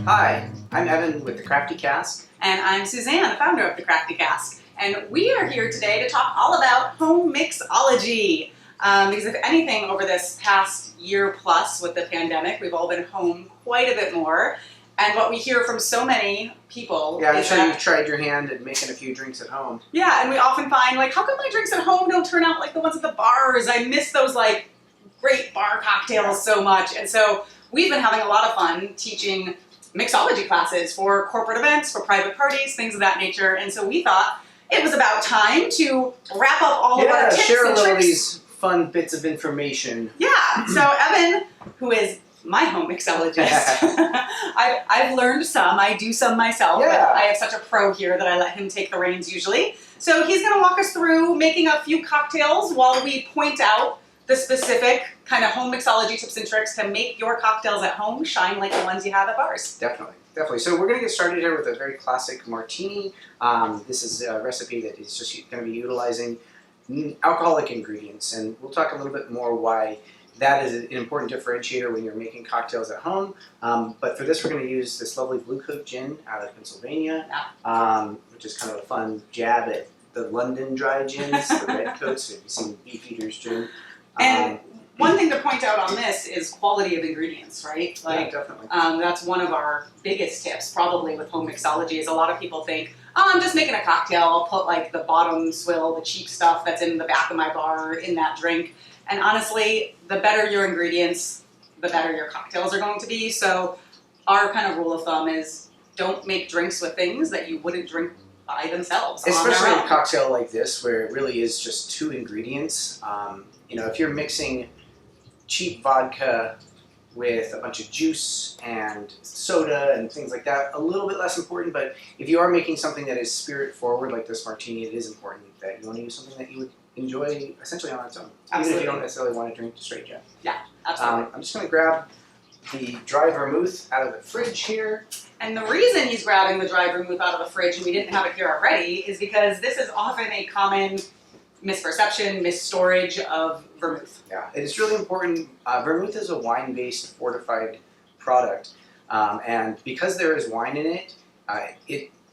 Hi, I'm Evan with the Crafty Cask. And I'm Suzanne, the founder of the Crafty Cask. And we are here today to talk all about home mixology. Because if anything, over this past year plus with the pandemic, we've all been home quite a bit more. And what we hear from so many people I'm is sure that, you've tried your hand at making a few drinks at home. yeah, and we often find, like, how come my drinks at home don't turn out like the ones at the bars? I miss those, like, great bar cocktails so much. And so we've been having a lot of fun teaching mixology classes for corporate events, for private parties, things of that nature. And so we thought it was about time to wrap up all of our tips share a and little of tricks. these fun bits of information. Yeah, so Evan, who is my home mixologist, I've learned some, I do some myself, but I have such a pro here that I let him take the reins usually. So he's gonna walk us through making a few cocktails while we point out the specific kind of home mixology tips and tricks to make your cocktails at home shine like the ones you have at bars. Definitely. So we're going to get started here with a very classic martini. This is a recipe that is just going to be utilizing alcoholic ingredients, and we'll talk a little bit more why that is an important differentiator when you're making cocktails at home. But for this, we're going to use this lovely Blue Coat gin out of Pennsylvania, which is kind of a fun jab at the London dry gins, the red coats. If you've seen Beefeater's gin. And one thing to point out on this is quality of ingredients, right? Like, yeah, definitely. That's one of our biggest tips, probably with home mixology, is a lot of people think, oh, I'm just making a cocktail, I'll put like the bottom swill, the cheap stuff that's in the back of my bar in that drink. And honestly, the better your ingredients, the better your cocktails are going to be. So our kind of rule of thumb is don't make drinks with things that you wouldn't drink by themselves. Especially a cocktail like this, where it really is just two ingredients. You know, if you're mixing cheap vodka with a bunch of juice and soda and things like that, a little bit less important. But if you are making something that is spirit forward, like this martini, it is important that you want to use something that you would enjoy essentially on its own. Absolutely. Even if you don't necessarily want to drink straight gin. Yeah, absolutely. I'm just going to grab the dry vermouth out of the fridge here. And the reason he's grabbing the dry vermouth out of the fridge and we didn't have it here already is because this is often a common misperception, misstorage of vermouth. Yeah, it's really important. Vermouth is a wine-based fortified product, and because there is wine in it,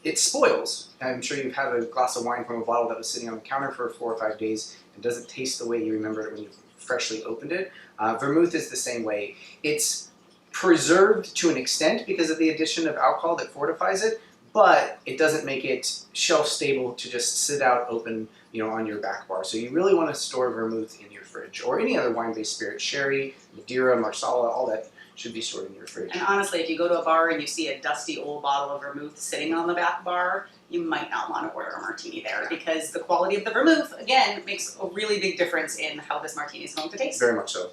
it spoils. I'm sure you've had a glass of wine from a bottle that was sitting on the counter for 4 or 5 days and doesn't taste the way you remembered it when you freshly opened it. Vermouth is the same way. It's preserved to an extent because of the addition of alcohol that fortifies it, but it doesn't make it shelf stable to just sit out open, you know, on your back bar. So you really want to store vermouth in your fridge, or any other wine-based spirit. Sherry, Madeira, Marsala, all that should be stored in your fridge. And honestly, if you go to a bar and you see a dusty old bottle of vermouth sitting on the back bar, you might not want to order a martini there, because the quality of the vermouth, again, makes a really big difference in how this martini is going to taste. Very much so.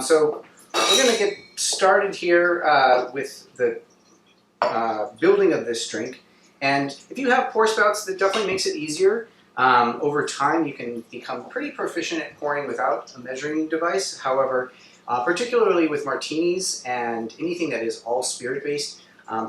So we're going to get started here with the building of this drink. And if you have pour spouts, that definitely makes it easier. Over time, you can become pretty proficient at pouring without a measuring device. However, particularly with martinis and anything that is all spirit-based,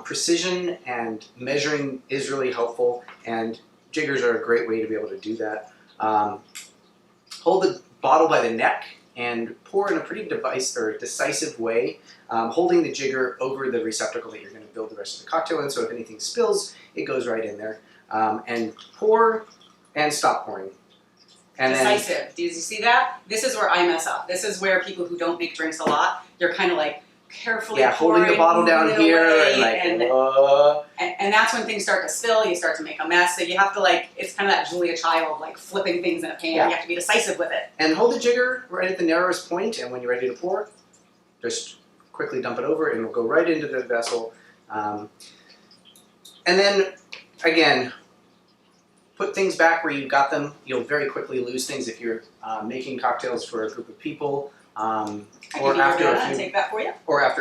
precision and measuring is really helpful, and jiggers are a great way to be able to do that. Hold the bottle by the neck and pour in a pretty decisive way, holding the jigger over the receptacle that you're going to build the rest of the cocktail in, so if anything spills, it goes right in there. And pour and stop pouring. And Decisive. then, Do you see that? This is where I mess up. This is where people who don't make drinks a lot, you're kind of like carefully pouring, holding the bottle down here and like, and that's when things start to spill, you start to make a mess. So you have to, like, it's kind of that Julia Child, like flipping things in a pan. Yeah. You have to be decisive with it. And hold the jigger right at the narrowest point, and when you're ready to pour, just quickly dump it over and it'll go right into the vessel. And then, again, put things back where you got them. You'll very quickly lose things if you're making cocktails for a group of people, or after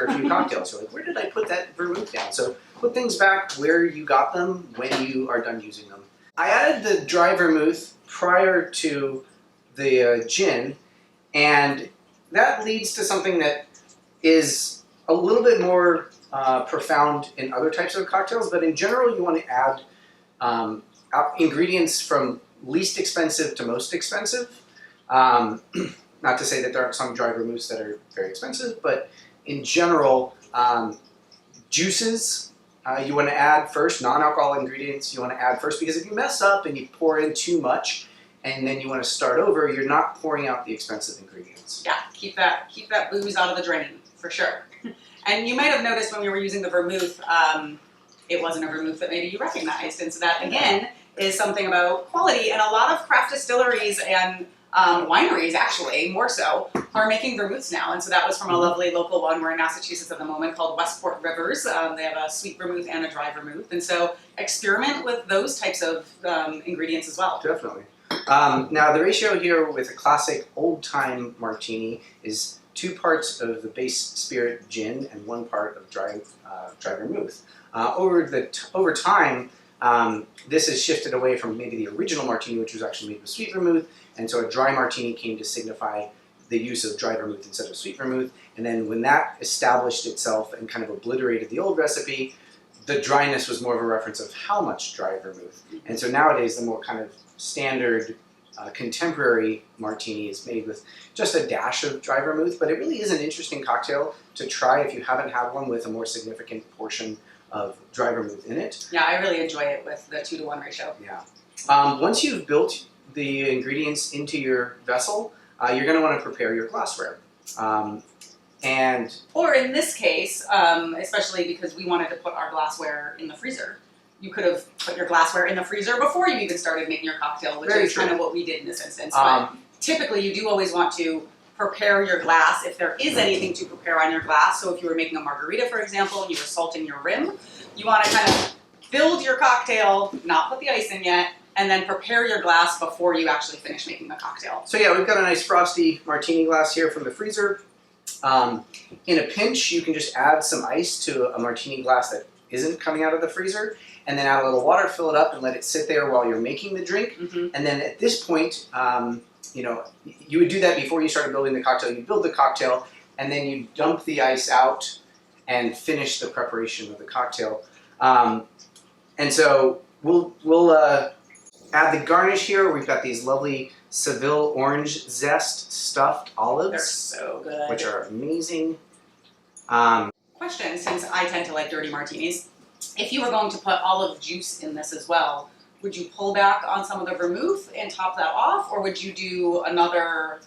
a few cocktails. You're like, where did I put that vermouth down? So put things back where you got them when you are done using them. I added the dry vermouth prior to the gin, and that leads to something that is a little bit more profound in other types of cocktails, but in general you want to add ingredients from least expensive to most expensive. Not to say that there aren't some dry vermouths that are very expensive, but in general, Juices, you want to add first, non-alcoholic ingredients you want to add first, because if you mess up and you pour in too much and then you want to start over, you're not pouring out the expensive ingredients. Yeah, keep that booze out of the drain, for sure. And you might have noticed when we were using the vermouth, it wasn't a vermouth that maybe you recognized. And so that, again, is something about quality. And a lot of craft distilleries and wineries, actually, more so, are making vermouths now. And so that was from a lovely local one. We're in Massachusetts at the moment, called Westport Rivers. They have a sweet vermouth and a dry vermouth. And so experiment with those types of ingredients as well. Definitely. Now, the ratio here with a classic old-time martini is 2 parts of the base spirit gin and 1 part of dry vermouth. Over time, this has shifted away from maybe the original martini, which was actually made with sweet vermouth, and so a dry martini came to signify the use of dry vermouth instead of sweet vermouth. And then when that established itself and kind of obliterated the old recipe, the dryness was more of a reference of how much dry vermouth. And so nowadays, the more kind of standard contemporary martini is made with just a dash of dry vermouth, but it really is an interesting cocktail to try if you haven't had one with a more significant portion of dry vermouth in it. Yeah, I really enjoy it with the 2-to-1 ratio. Yeah. Once you've built the ingredients into your vessel, you're going to want to prepare your glassware. Or in this case, especially because we wanted to put our glassware in the freezer, you could have put your glassware in the freezer before you even started making your cocktail, which is kind of what we did in this instance. But typically, you do always want to prepare your glass if there is anything to prepare on your glass. So if you were making a margarita, for example, and you were salting your rim, you want to kind of build your cocktail, not put the ice in yet, and then prepare your glass before you actually finish making the cocktail. So yeah, we've got a nice frosty martini glass here from the freezer. In a pinch, you can just add some ice to a martini glass that isn't coming out of the freezer, and then add a little water, fill it up, and let it sit there while you're making the drink. And then at this point, you know, you would do that before you started building the cocktail. You build the cocktail, and then you dump the ice out and finish the preparation of the cocktail. And so we'll add the garnish here. We've got these lovely Seville orange zest stuffed olives. They're so good. Which are amazing. Question, since I tend to like dirty martinis, if you were going to put olive juice in this as well, would you pull back on some of the vermouth and top that off, or would you do another?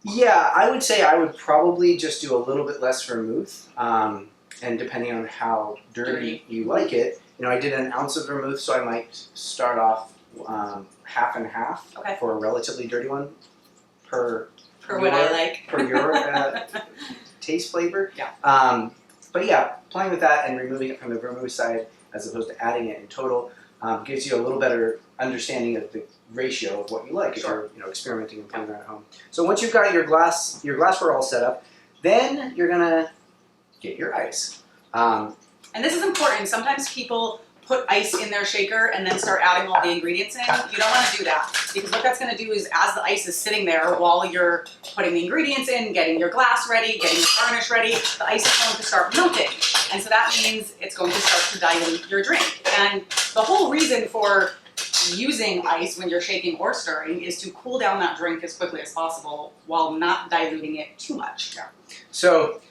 Yeah, I would say I would probably just do a little bit less vermouth, and depending on how dirty you like it, you know, I did an ounce of vermouth, so I might start off half and half for a relatively dirty one per what I like per your taste flavor. Yeah. But yeah, playing with that and removing it from the vermouth side as opposed to adding it in total gives you a little better understanding of the ratio of what you like if you're experimenting and playing around at home. So once you've got your glassware all set up, then you're gonna get your ice. And this is important. Sometimes people put ice in their shaker and then start adding all the ingredients in. You don't want to do that, because what that's going to do is, as the ice is sitting there while you're putting the ingredients in, getting your glass ready, getting your garnish ready, the ice is going to start melting. And so that means it's going to start to dilute your drink. And the whole reason for using ice when you're shaking or stirring is to cool down that drink as quickly as possible while not diluting it too much. Yeah. So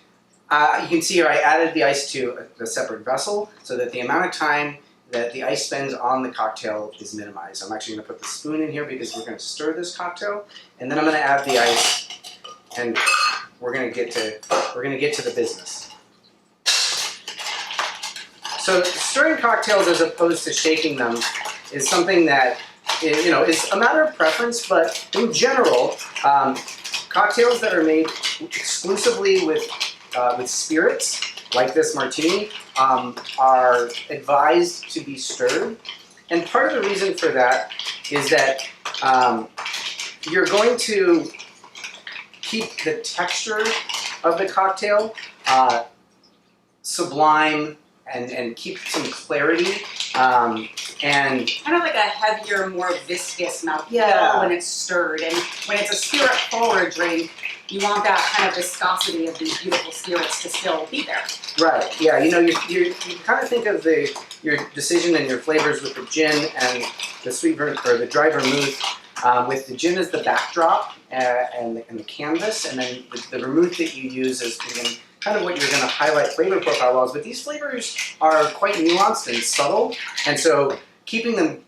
you can see here I added the ice to a separate vessel so that the amount of time that the ice spends on the cocktail is minimized. I'm actually going to put the spoon in here because we're going to stir this cocktail, and then I'm going to add the ice, and we're going to get to the business. So stirring cocktails as opposed to shaking them is something that is a matter of preference, but in general, cocktails that are made exclusively with spirits, like this martini, are advised to be stirred. And part of the reason for that is that you're going to keep the texture of the cocktail sublime and keep some clarity. And kind of like a heavier, more viscous mouthfeel when it's stirred. And when it's a spirit-forward drink, you want that kind of viscosity of these beautiful spirits to still be there. Right. Yeah. You kind of think of your decision and your flavors with the gin and the sweet or the dry vermouth, with the gin as the backdrop and the canvas, and then the vermouth that you use as kind of what you're going to highlight flavor profile was, but these flavors are quite nuanced and subtle, and so keeping them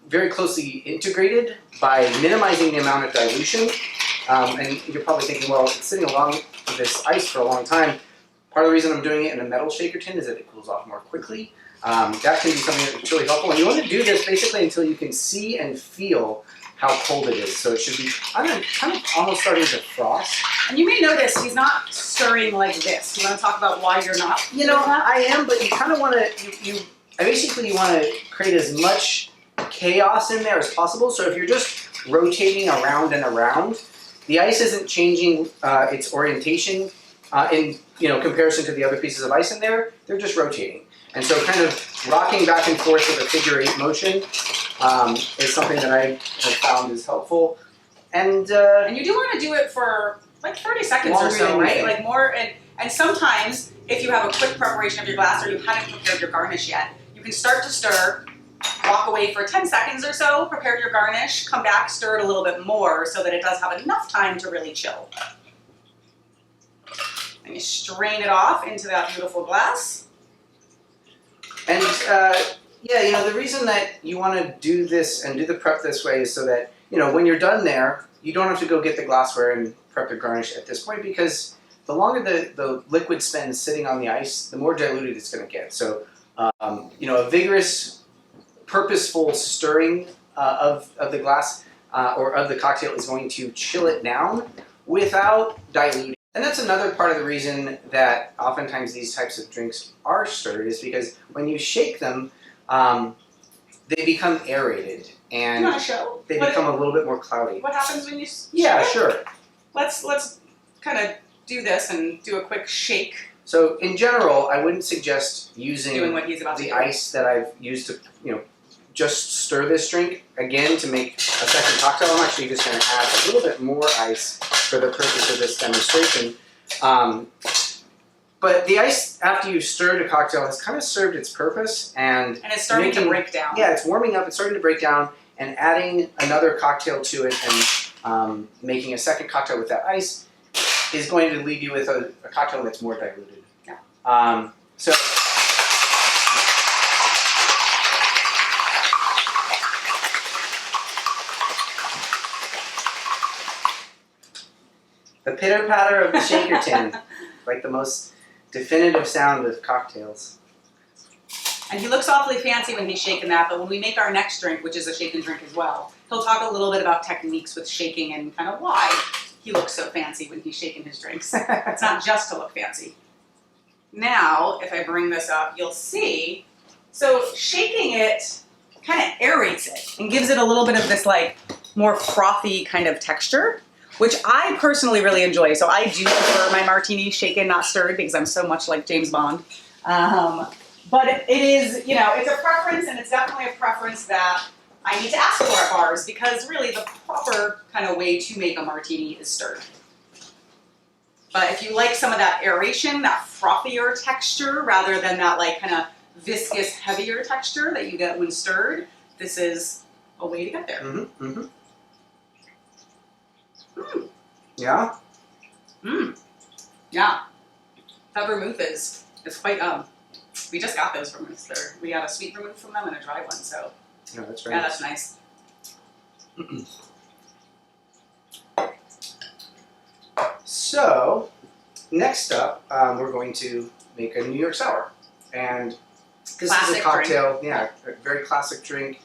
very closely integrated by minimizing the amount of dilution. And you're probably thinking, well, it's sitting along this ice for a long time. Part of the reason I'm doing it in a metal shaker tin is that it cools off more quickly. That can be something that's really helpful. And you want to do this basically until you can see and feel how cold it is. So it should be kind of almost starting to frost. And you may notice he's not stirring like this. You want to talk about why you're not? You know, I am, but you kind of want to, basically you want to create as much chaos in there as possible. So if you're just rotating around and around, the ice isn't changing its orientation in comparison to the other pieces of ice in there. They're just rotating. And so kind of rocking back and forth with a figure-8 motion is something that I have found is helpful. And you do want to do it for like 30 seconds or so, right? Like more, and sometimes if you have a quick preparation of your glass or you haven't prepared your garnish yet, you can start to stir, walk away for 10 seconds or so, prepare your garnish, come back, stir it a little bit more so that it does have enough time to really chill. And you strain it off into that beautiful glass. And the reason that you want to do this and do the prep this way is so that, when you're done there, you don't have to go get the glassware and prep the garnish at this point, because the longer the liquid spends sitting on the ice, the more diluted it's going to get. So, a vigorous, purposeful stirring of the glass or of the cocktail is going to chill it down without diluting. And that's another part of the reason that oftentimes these types of drinks are stirred, is because when you shake them, they become aerated and they become a little bit more cloudy. What happens when you Yeah, sure. Let's kind of do this and do a quick shake. So in general, I wouldn't suggest using Doing what he's about to the do. ice that I've used to, just stir this drink again to make a second cocktail. I'm actually just going to add a little bit more ice for the purpose of this demonstration. But the ice, after you've stirred a cocktail, has kind of served its purpose, and it's starting to break down. Yeah, it's warming up, it's starting to break down, and adding another cocktail to it and making a second cocktail with that ice is going to leave you with a cocktail that's more diluted. Yeah. So the pitter-patter of the shaker tin, like the most definitive sound of cocktails. And he looks awfully fancy when he's shaking that, but when we make our next drink, which is a shaken drink as well, he'll talk a little bit about techniques with shaking and kind of why he looks so fancy when he's shaking his drinks. It's not just to look fancy. Now, if I bring this up, you'll see, so shaking it kind of aerates it and gives it a little bit of this like more frothy kind of texture, which I personally really enjoy. So I do prefer my martini shaken, not stirred, because I'm so much like James Bond. But it is, it's a preference, and it's definitely a preference that I need to ask for at bars, because really the proper kind of way to make a martini is stirred. But if you like some of that aeration, that frothier texture, rather than that like kind of viscous, heavier texture that you get when stirred, this is a way to get there. Mm-hmm, mm-hmm. Mm. Yeah? Yeah. That vermouth is quite, we just got those vermouths there. We got a sweet vermouth from them and a dry one, so. Yeah, that's very nice. That's nice. So, next up, we're going to make a New York Sour. And this is a cocktail, a very classic drink.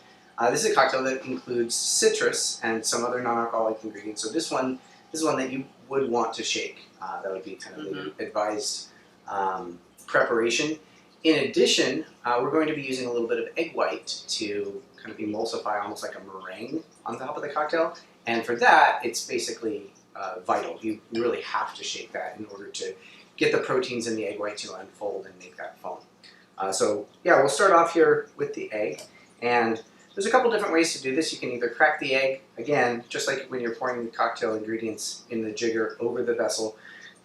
This is a cocktail that includes citrus and some other non-alcoholic ingredients. So this one is one that you would want to shake. That would be kind of the advised preparation. In addition, we're going to be using a little bit of egg white to kind of emulsify almost like a meringue on top of the cocktail. And for that, it's basically vital. You really have to shake that in order to get the proteins in the egg white to unfold and make that foam. So yeah, we'll start off here with the egg. And there's a couple different ways to do this. You can either crack the egg, again, just like when you're pouring the cocktail ingredients in the jigger over the vessel.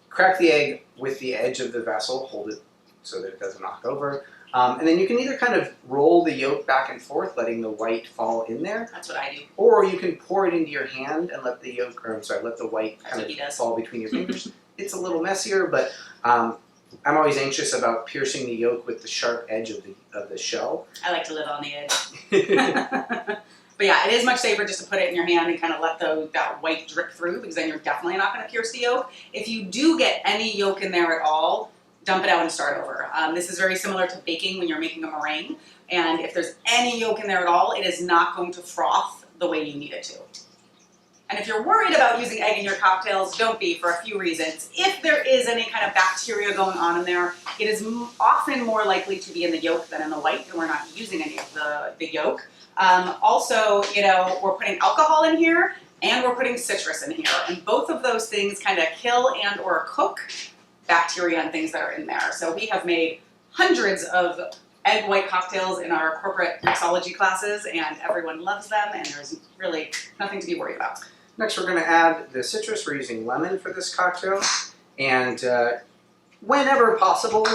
Crack the egg with the edge of the vessel, hold it so that it doesn't knock over. And then you can either kind of roll the yolk back and forth, letting the white fall in there. That's what I do. Or you can pour it into your hand and let the yolk, let the white kind of fall between your fingers. it's a little messier, but I'm always anxious about piercing the yolk with the sharp edge of the shell. I like to live on the edge. But yeah, it is much safer just to put it in your hand and kind of let that white drip through, because then you're definitely not going to pierce the yolk. If you do get any yolk in there at all, dump it out and start over. This is very similar to baking when you're making a meringue. And if there's any yolk in there at all, it is not going to froth the way you need it to. And if you're worried about using egg in your cocktails, don't be, for a few reasons. If there is any kind of bacteria going on in there, it is often more likely to be in the yolk than in the white, and we're not using any of the yolk. Also, you know, we're putting alcohol in here and we're putting citrus in here, and both of those things kind of kill and or cook bacteria and things that are in there. So we have made hundreds of egg white cocktails in our corporate mixology classes, and everyone loves them, and there's really nothing to be worried about. Next, we're going to add the citrus. We're using lemon for this cocktail, and whenever possible,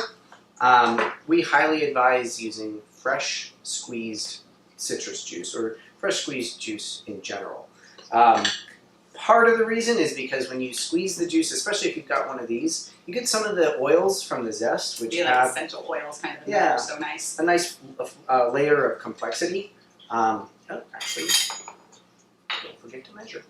we highly advise using fresh squeezed citrus juice or fresh squeezed juice in general. Part of the reason is because when you squeeze the juice, especially if you've got one of these, you get some of the oils from the zest, which Like have essential oils kind of in there, so nice. a nice layer of complexity. Actually, don't forget to measure.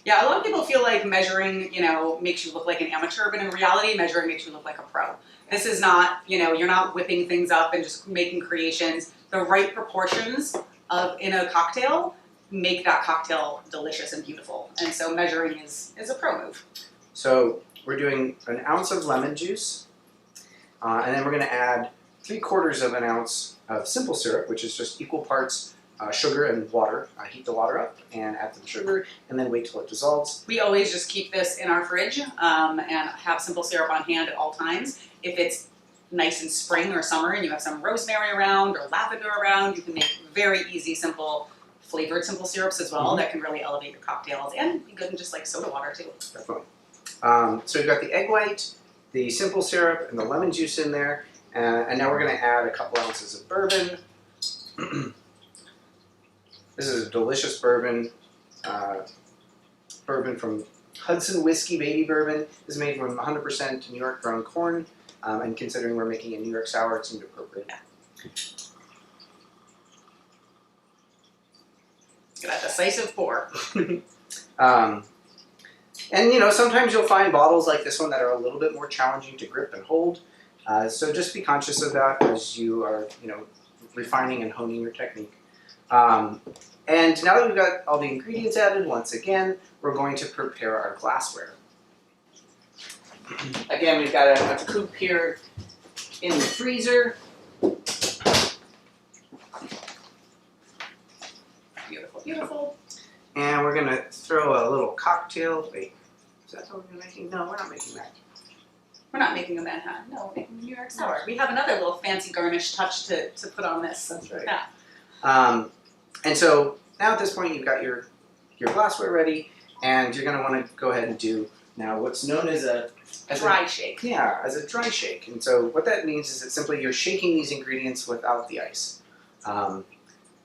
Yeah, a lot of people feel like measuring, you know, makes you look like an amateur, but in reality, measuring makes you look like a pro. This is not, you know, you're not whipping things up and just making creations. The right proportions in a cocktail make that cocktail delicious and beautiful. And so measuring is a pro move. So we're doing an ounce of lemon juice, and then we're going to add 3/4 of an ounce of simple syrup, which is just equal parts sugar and water. Heat the water up and add some sugar, and then wait till it dissolves. We always just keep this in our fridge and have simple syrup on hand at all times. If it's nice in spring or summer and you have some rosemary around or lavender around, you can make very easy, simple, flavored simple syrups as well that can really elevate your cocktails, and be good in just like soda water too. Definitely. So we've got the egg white, the simple syrup, and the lemon juice in there, and now we're going to add a couple ounces of bourbon. This is a delicious bourbon, bourbon from Hudson Whiskey Baby Bourbon. This is made from 100% New York grown corn, and considering we're making a New York sour, it seemed appropriate. Get a decisive pour. And you know, sometimes you'll find bottles like this one that are a little bit more challenging to grip and hold. So just be conscious of that as you are, you know, refining and honing your technique. And now that we've got all the ingredients added, once again, we're going to prepare our glassware. Again, we've got a coupe here in the freezer. Beautiful, beautiful. And we're going to throw a little cocktail. Wait, is that what we're making? No, we're not making that. We're not making a Manhattan, no, we're making a New York sour. We have another little fancy garnish touch to put on this. That's right. Yeah. And so now at this point you've got your glassware ready, and you're going to want to go ahead and do now what's known as a Dry shake. Yeah, as a dry shake. And so what that means is that simply you're shaking these ingredients without the ice.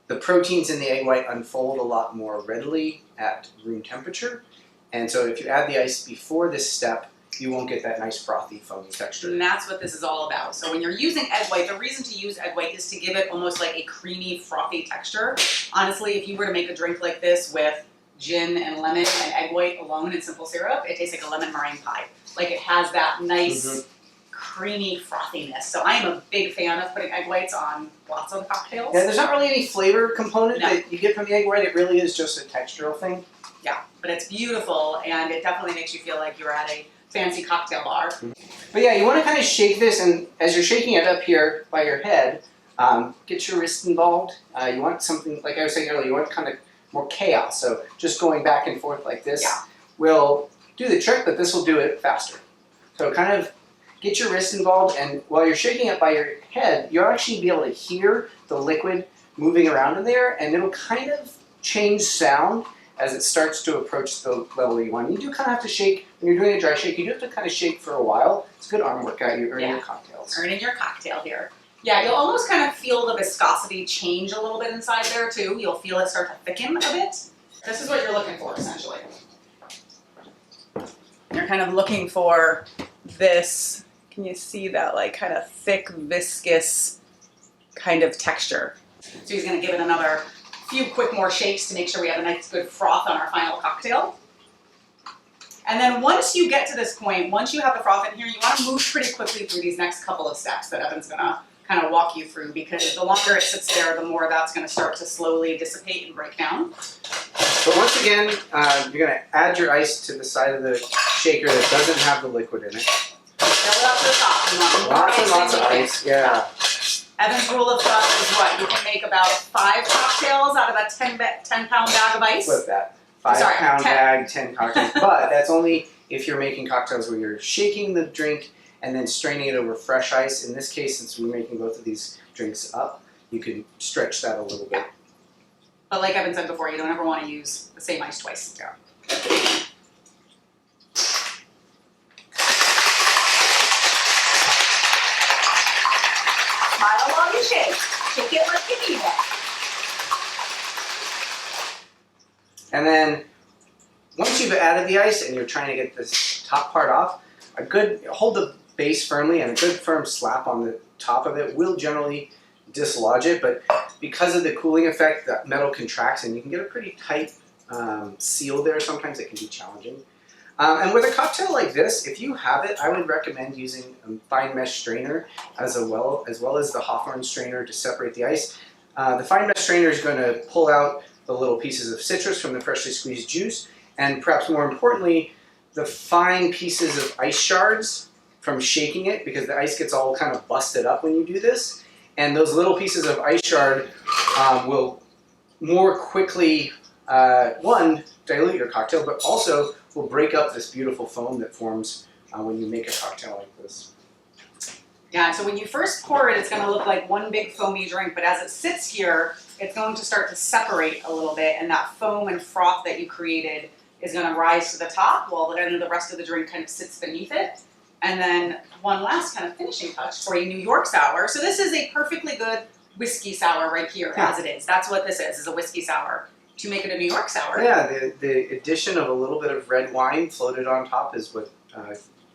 The proteins in the egg white unfold a lot more readily at room temperature, and so if you add the ice before this step, you won't get that nice frothy, foamy texture. And that's what this is all about. So when you're using egg white, the reason to use egg white is to give it almost like a creamy, frothy texture. Honestly, if you were to make a drink like this with gin and lemon and egg white alone and simple syrup, it tastes like a lemon meringue pie. Like it has that nice, creamy frothiness. So I am a big fan of putting egg whites on lots of cocktails. Yeah, there's not really any flavor component that you get from the egg white. It really is just a textural thing. Yeah, but it's beautiful, and it definitely makes you feel like you're at a fancy cocktail bar. But yeah, you want to kind of shake this, and as you're shaking it up here by your head, get your wrist involved. You want something, like I was saying earlier, you want kind of more chaos. So just going back and forth like this will do the trick, but this will do it faster. So kind of get your wrist involved, and while you're shaking it by your head, you'll actually be able to hear the liquid moving around in there, and it'll kind of change sound as it starts to approach the level you want. You do kind of have to shake, when you're doing a dry shake, you do have to kind of shake for a while. It's a good arm workout, you're earning your cocktails. Earning your cocktail here. Yeah, you'll almost kind of feel the viscosity change a little bit inside there too. You'll feel it start to thicken a bit. This is what you're looking for, essentially. You're kind of looking for this, can you see that like kind of thick, viscous kind of texture. So he's gonna give it another few quick more shakes to make sure we have a nice good froth on our final cocktail. And then once you get to this point, once you have the froth in here, you want to move pretty quickly through these next couple of steps that Evan's gonna kind of walk you through, because the longer it sits there, the more that's gonna start to slowly dissipate and break down. So once again, you're gonna add your ice to the side of the shaker that doesn't have the liquid in it. Fill it up to the top. You want more Lots and ice lots than of you can. ice, yeah. Evan's rule of thumb is what? You can make about 5 cocktails out of a 10-pound bag of ice. Flip that. 5-pound bag, 10 cocktails. But that's only if you're making cocktails where you're shaking the drink and then straining it over fresh ice. In this case, since we're making both of these drinks up, you can stretch that a little bit. But like Evan said before, you don't ever want to use the same ice twice. Yeah. Smile while you shake. Shake it like you need it. And then once you've added the ice and you're trying to get this top part off, hold the base firmly, and a good firm slap on the top of it will generally dislodge it, but because of the cooling effect, the metal contracts and you can get a pretty tight seal there. Sometimes it can be challenging. And with a cocktail like this, if you have it, I would recommend using a fine mesh strainer as well as the Hawthorne strainer to separate the ice. The fine mesh strainer is going to pull out the little pieces of citrus from the freshly squeezed juice, and perhaps more importantly, the fine pieces of ice shards from shaking it, because the ice gets all kind of busted up when you do this. And those little pieces of ice shard will more quickly, one, dilute your cocktail, but also will break up this beautiful foam that forms when you make a cocktail like this. Yeah, so when you first pour it, it's going to look like one big foamy drink, but as it sits here, it's going to start to separate a little bit, and that foam and froth that you created is going to rise to the top while then the rest of the drink kind of sits beneath it. And then one last kind of finishing touch for a New York sour. So this is a perfectly good whiskey sour right here, as it is. That's what this is a whiskey sour. To make it a New York sour. Yeah, the addition of a little bit of red wine floated on top is what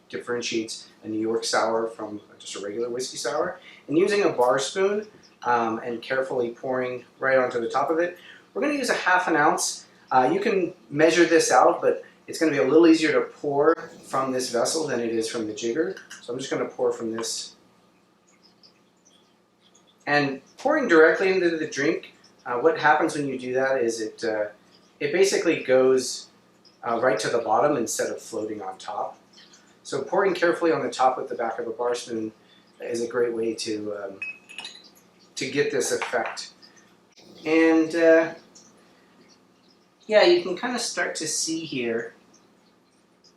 differentiates a New York sour from just a regular whiskey sour. And using a bar spoon and carefully pouring right onto the top of it, we're going to use a ½ ounce. You can measure this out, but it's going to be a little easier to pour from this vessel than it is from the jigger. So I'm just going to pour from this. And pouring directly into the drink, what happens when you do that is it basically goes right to the bottom instead of floating on top. So pouring carefully on the top with the back of a bar spoon is a great way to get this effect. And yeah, you can kind of start to see here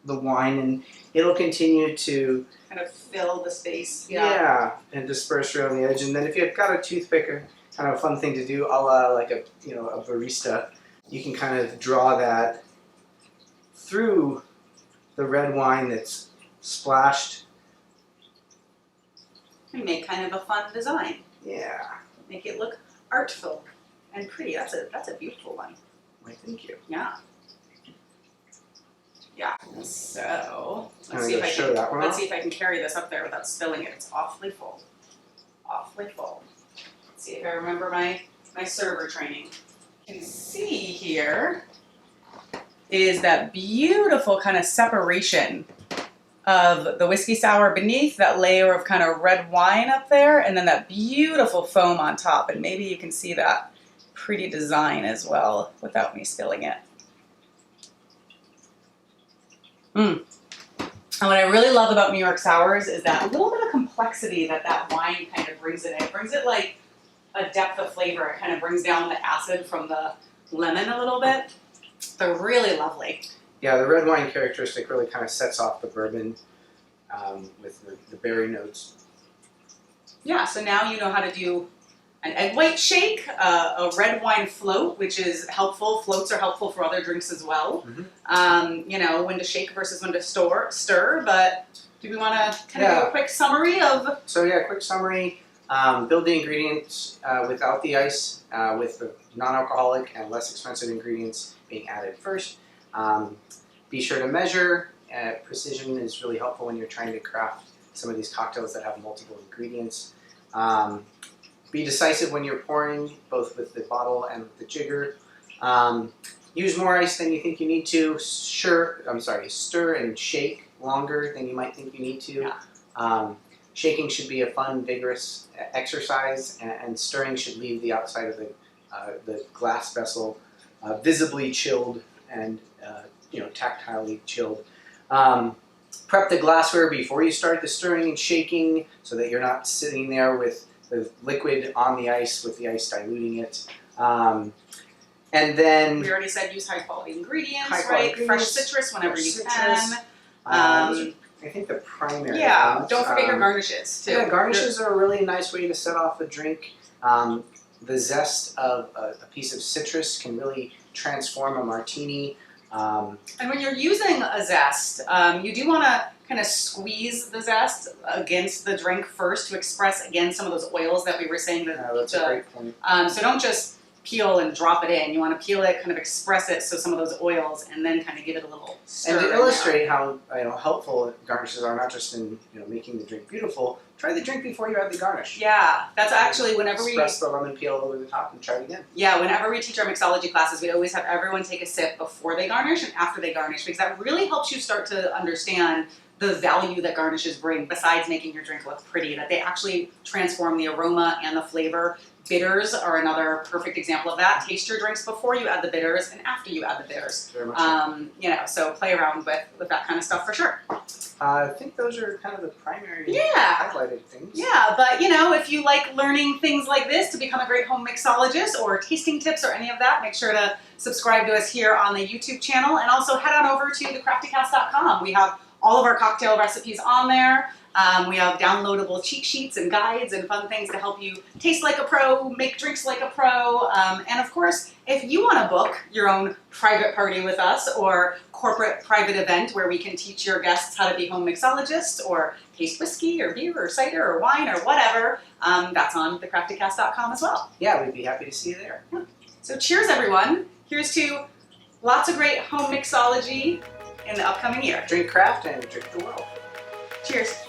the wine, and it'll continue to kind of fill the space. Yeah, and disperse around the edge. And then if you've got a toothpick, kind of a fun thing to do, a la like a barista, you can kind of draw that through the red wine that's splashed. And make kind of a fun design. Yeah. Make it look artful and pretty. That's a beautiful one. Why, thank you. Yeah. Yeah. So Let's see if I can carry this up there without spilling it. It's awfully full. Awfully full. Let's see if I remember my server training. You can see here is that beautiful kind of separation of the whiskey sour beneath, that layer of kind of red wine up there, and then that beautiful foam on top. And maybe you can see that pretty design as well without me spilling it. And what I really love about New York sours is that little bit of complexity that wine kind of brings in. It brings it like a depth of flavor. It kind of brings down the acid from the lemon a little bit. They're really lovely. Yeah, the red wine characteristic really kind of sets off the bourbon with the berry notes. Yeah, so now you know how to do an egg white shake, a red wine float, which is helpful. Floats are helpful for other drinks as well. Mm-hmm. You know, when to shake versus when to stir. But do we want to kind of do a quick summary of? So yeah, quick summary. Build the ingredients without the ice, with the non-alcoholic and less expensive ingredients being added first. Be sure to measure precision is really helpful when you're trying to craft some of these cocktails that have multiple ingredients. Be decisive when you're pouring, both with the bottle and with the jigger. Use more ice than you think you need to. Stir and shake longer than you might think you need to. Yeah. Shaking should be a fun, vigorous exercise, and stirring should leave the outside of the glass vessel visibly chilled and tactilely chilled. Prep the glassware before you start the stirring and shaking, so that you're not sitting there with the liquid on the ice with the ice diluting it. And then We already said use high quality ingredients, high-quality right? Fresh ingredients, citrus whenever fresh you citrus. can. Those are, I think, the primary Yeah, ones. don't forget your garnishes too. Yeah, garnishes are a really nice way to set off a drink. The zest of a piece of citrus can really transform a martini. And when you're using a zest, you do want to kind of squeeze the zest against the drink first to express, again, some of those oils that we were saying. That's a great point. So don't just peel and drop it in. You want to peel it, kind of express it, so some of those oils, and then kind of give it a little stir. And to in illustrate how helpful garnishes are, not just in making the drink beautiful, try the drink before you add the garnish. Yeah, that's actually whenever we Express the lemon peel over the top and try it again. Yeah, whenever we teach our mixology classes, we always have everyone take a sip before they garnish and after they garnish, because that really helps you start to understand the value that garnishes bring, besides making your drink look pretty, that they actually transform the aroma and the flavor. Bitters are another perfect example of that. Taste your drinks before you add the bitters and after you add the bitters. Very much so. So play around with that kind of stuff for sure. I think those are kind of the primary highlighted things. Yeah, but if you like learning things like this to become a great home mixologist, or tasting tips or any of that, make sure to subscribe to us here on the YouTube channel, and also head on over to thecraftycast.com. We have all of our cocktail recipes on there. We have downloadable cheat sheets and guides and fun things to help you taste like a pro, make drinks like a pro. And of course, if you want to book your own private party with us, or corporate private event where we can teach your guests how to be home mixologists, or taste whiskey or beer or cider or wine or whatever, that's on thecraftycast.com as well. Yeah, we'd be happy to see you there. So cheers, everyone. Here's to lots of great home mixology in the upcoming year. Drink craft and drink the world. Cheers.